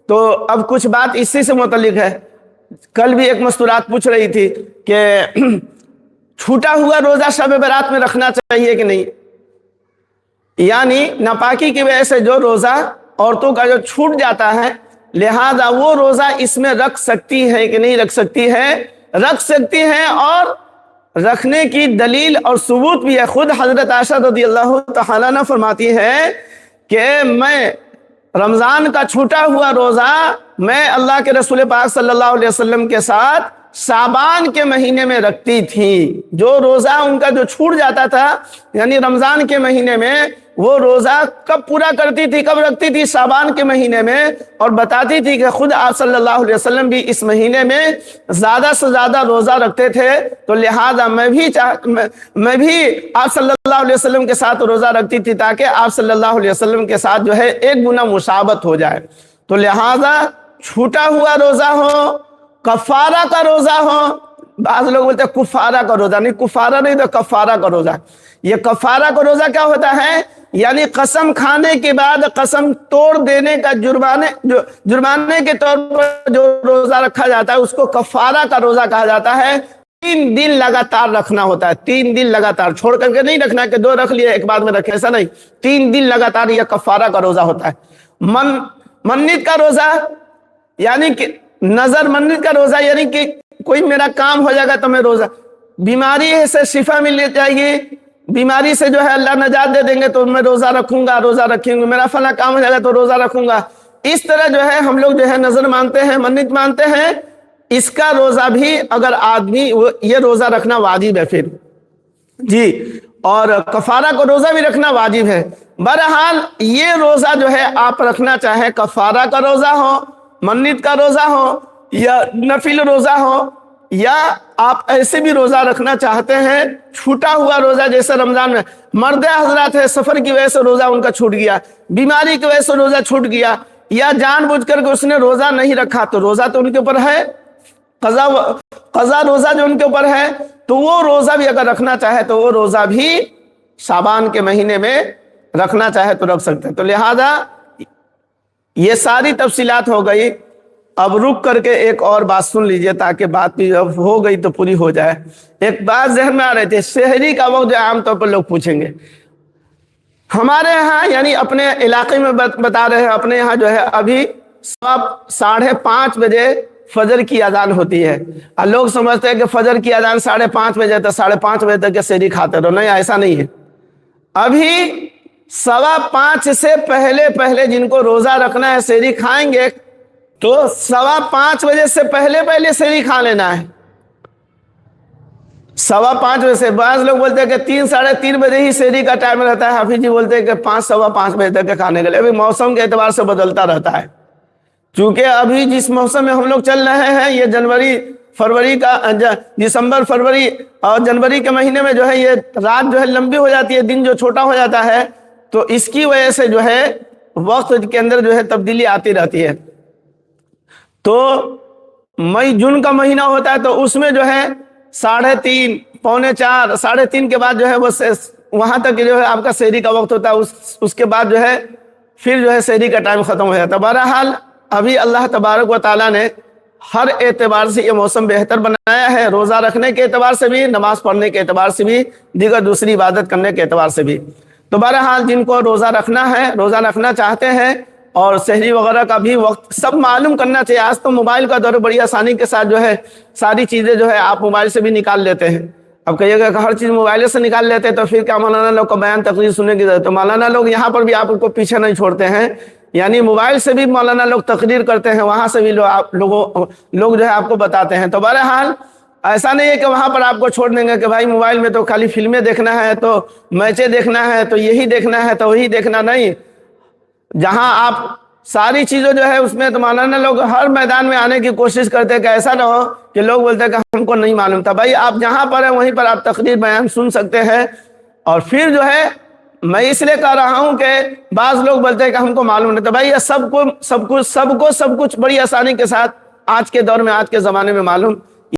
تو اب کچھ بات اسی سے متعلق ہے. کل بھی ایک مستورات پوچھ رہی تھی کہ چھوٹا ہوا روزہ شب برات میں رکھنا چاہیے کہ نہیں. یعنی ناپاکی کی وجہ سے جو روزہ عورتوں کا جو چھوٹ جاتا ہے، لہذا وہ روزہ اس میں رکھ سکتی ہے کہ نہیں رکھ سکتی ہے؟ رکھ سکتی ہے، اور رکھنے کی دلیل اور ثبوت بھی ہے. خود حضرت عائشہ رضی اللہ تعالیٰ عنہ فرماتی ہے کہ میں رمضان کا چھوٹا ہوا روزہ میں اللہ کے رسول پاک صلی اللہ علیہ وسلم کے ساتھ شعبان کے مہینے میں رکھتی تھی. جو روزہ ان کا جو چھوٹ جاتا تھا یعنی رمضان کے مہینے میں، وہ روزہ کب پورا کرتی تھی، کب رکھتی تھی؟ شعبان کے مہینے میں. اور بتاتی تھی کہ خود آپ صلی اللہ علیہ وسلم بھی اس مہینے میں زیادہ سے زیادہ روزہ رکھتے تھے، تو لہٰذا میں بھی آپ صلی اللہ علیہ وسلم کے ساتھ روزہ رکھتی تھی تاکہ آپ صلی اللہ علیہ وسلم کے ساتھ جو ہے ایک گنا مشابہت ہو جائے. تو لہٰذا چھوٹا ہوا روزہ ہو، کفارہ کا روزہ ہو. بعض لوگ بولتے ہیں کفارہ کا روزہ، نہیں، کفارہ نہیں تو کفارہ کا روزہ. یہ کفارہ کا روزہ کیا ہوتا ہے؟ یعنی قسم کھانے کے بعد قسم توڑ دینے کا جرمانے کے طور پر جو روزہ رکھا جاتا ہے اس کو کفارہ کا روزہ کہا جاتا ہے. 3 دن لگاتار رکھنا ہوتا ہے. 3 دن لگاتار، چھوڑ کر کے نہیں رکھنا کہ 2 رکھ لیے ایک بعد میں رکھے، ایسا نہیں. 3 دن لگاتار یہ کفارہ کا روزہ ہوتا ہے. منت کا روزہ یعنی کہ نظر منت کا روزہ یعنی کہ کوئی میرا کام ہو جائے گا تو میں روزہ، بیماری سے شفا مل جائے گی، بیماری سے جو ہے اللہ نجات دے دیں گے تو میں روزہ رکھوں گا، روزہ رکھیں گے، میرا فلاں کام ہو جائے گا تو روزہ رکھوں گا. اس طرح جو ہے ہم لوگ جو ہے نظر مانتے ہیں، منت مانتے ہیں. اس کا روزہ بھی اگر آدمی یہ روزہ رکھنا واجب ہے پھر جی، اور کفارہ کو روزہ بھی رکھنا واجب ہے. بہرحال یہ روزہ جو ہے آپ رکھنا چاہے کفارہ کا روزہ ہو، منت کا روزہ ہو، یا نفل روزہ ہو، یا آپ ایسے بھی روزہ رکھنا چاہتے ہیں چھوٹا ہوا روزہ جیسے رمضان میں مرد حضرات ہے، سفر کی وجہ سے روزہ ان کا چھوٹ گیا، بیماری کی وجہ سے روزہ چھوٹ گیا، یا جان بوجھ کر کے اس نے روزہ نہیں رکھا تو روزہ تو ان کے اوپر ہے، قضا روزہ جو ان کے اوپر ہے، تو وہ روزہ بھی اگر رکھنا چاہے تو وہ روزہ بھی شعبان کے مہینے میں رکھنا چاہے تو رکھ سکتے ہیں. تو لہذا یہ ساری تفصیلات ہو گئی. اب رک کر کے ایک اور بات سن لیجئے تاکہ بات بھی اب ہو گئی تو پوری ہو جائے. ایک بات ذہن میں آ رہی تھی، سحری کا وقت جو عام طور پر لوگ پوچھیں گے. ہمارے ہاں یعنی اپنے علاقے میں بتا رہے ہیں، اپنے یہاں جو ہے ابھی 5:30 بجے فجر کی اذان ہوتی ہے، اور لوگ سمجھتے ہیں کہ فجر کی اذان 5:30 بجے تو 5:30 بجے تک کے سحری کھاتے رہو. نہیں، ایسا نہیں ہے. ابھی 5:15 سے پہلے جن کو روزہ رکھنا ہے سحری کھائیں گے تو 5:15 بجے سے پہلے سحری کھا لینا ہے. 5:15 بجے سے. بعض لوگ بولتے ہیں کہ 3 ساڑھے 3 بجے ہی سحری کا ٹائم رہتا ہے. حافظ جی بولتے ہیں کہ 5:15 بجے تک کے کھانے کے لیے. ابھی موسم کے اعتبار سے بدلتا رہتا ہے، چونکہ ابھی جس موسم میں ہم لوگ چل رہے ہیں یہ فروری کا دسمبر فروری اور جنوری کے مہینے میں جو ہے یہ رات جو ہے لمبی ہو جاتی ہے، دن جو چھوٹا ہو جاتا ہے، تو اس کی وجہ سے جو ہے وقت کے اندر جو ہے تبدیلی آتی رہتی ہے. تو مئی جون کا مہینہ ہوتا ہے تو اس میں جو ہے 3:30 پونے 4 3:30 کے بعد جو ہے وہ وہاں تک جو ہے آپ کا سحری کا وقت ہوتا ہے. اس کے بعد جو ہے پھر جو ہے سحری کا ٹائم ختم ہو جاتا ہے. بہرحال ابھی اللہ تبارک و تعالیٰ نے ہر اعتبار سے یہ موسم بہتر بنایا ہے، روزہ رکھنے کے اعتبار سے بھی، نماز پڑھنے کے اعتبار سے بھی، دیگر دوسری عبادت کرنے کے اعتبار سے بھی. تو بہرحال جن کو روزہ رکھنا ہے، روزہ رکھنا چاہتے ہیں، اور سحری وغیرہ کا بھی وقت سب معلوم کرنا چاہیے. آج تو موبائل کا دور بڑی آسانی کے ساتھ جو ہے ساری چیزیں جو ہے آپ موبائل سے بھی نکال لیتے ہیں. اب کہیے گا کہ ہر چیز موبائل سے نکال لیتے ہیں تو پھر کیا مولانا لوگ کا بیان تقریر سننے کی ضرورت؟ تو مولانا لوگ یہاں پر بھی آپ کو پیچھے نہیں چھوڑتے ہیں، یعنی موبائل سے بھی مولانا لوگ تقریر کرتے ہیں، وہاں سے بھی لوگ جو ہے آپ کو بتاتے ہیں. تو بہرحال ایسا نہیں ہے کہ وہاں پر آپ کو چھوڑ دیں گے کہ بھائی موبائل میں تو خالی فلمیں دیکھنا ہے، تو میچیں دیکھنا ہے، تو یہی دیکھنا ہے، تو وہی دیکھنا. نہیں، جہاں آپ ساری چیزیں جو ہے اس میں تو مولانا لوگ ہر میدان میں آنے کی کوشش کرتے ہیں کہ ایسا نہ ہو کہ لوگ بولتے ہیں کہ ہم کو نہیں معلوم تھا. بھائی آپ جہاں پر ہیں وہیں پر آپ تقریر بیان سن سکتے ہیں. اور پھر جو ہے میں اس لیے کہہ رہا ہوں کہ بعض لوگ بولتے ہیں کہ ہم کو معلوم نہیں تھا. بھائی یہ سب کو سب کچھ بڑی آسانی کے ساتھ آج کے دور میں، آج کے زمانے میں معلوم